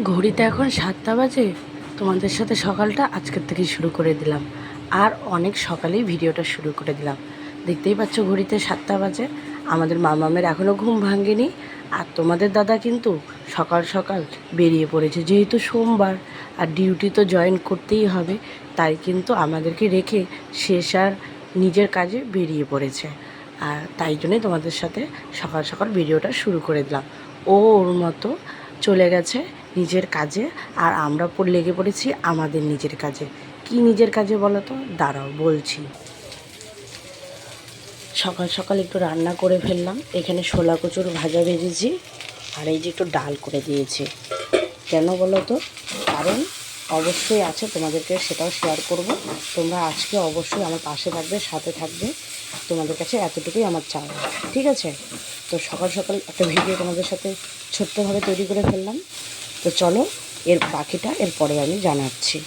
ঘড়িতে এখন 7টা বাজে। তোমাদের সাথে সকালটা আজকের থেকেই শুরু করে দিলাম, আর অনেক সকালেই ভিডিওটা শুরু করে দিলাম। দেখতেই পাচ্ছ ঘড়িতে 7টা বাজে। আমাদের মামামের এখনও ঘুম ভাঙেনি, আর তোমাদের দাদা কিন্তু সকাল সকাল বেরিয়ে পড়েছে, যেহেতু সোমবার আর ডিউটি তো জয়েন করতেই হবে, তাই কিন্তু আমাদেরকে রেখে শেষ আর নিজের কাজে বেরিয়ে পড়েছে। আর তাই জন্যই তোমাদের সাথে সকাল সকাল ভিডিওটা শুরু করে দিলাম। ও ওর মতো চলে গেছে নিজের কাজে, আর আমরা লেগে পড়েছি আমাদের নিজের কাজে। কি নিজের কাজে বলো তো? দাঁড়াও বলছি। সকাল সকাল একটু রান্না করে ফেললাম। এখানে ছোলা কচুর ভাজা ভেজেছি, আর এই যে একটু ডাল করে দিয়েছি। কেন বলো তো? কারণ অবশ্যই আছে, তোমাদেরকে সেটাও শেয়ার করব। তোমরা আজকে অবশ্যই আমার পাশে থাকবে, সাথে থাকবে। তোমাদের কাছে এতটুকুই আমার চাওয়া, ঠিক আছে? তো সকাল সকাল একটা ভিডিও তোমাদের সাথে ছোট্টভাবে তৈরি করে ফেললাম। তো চলো, এর বাকিটা এরপরে আমি জানাচ্ছি।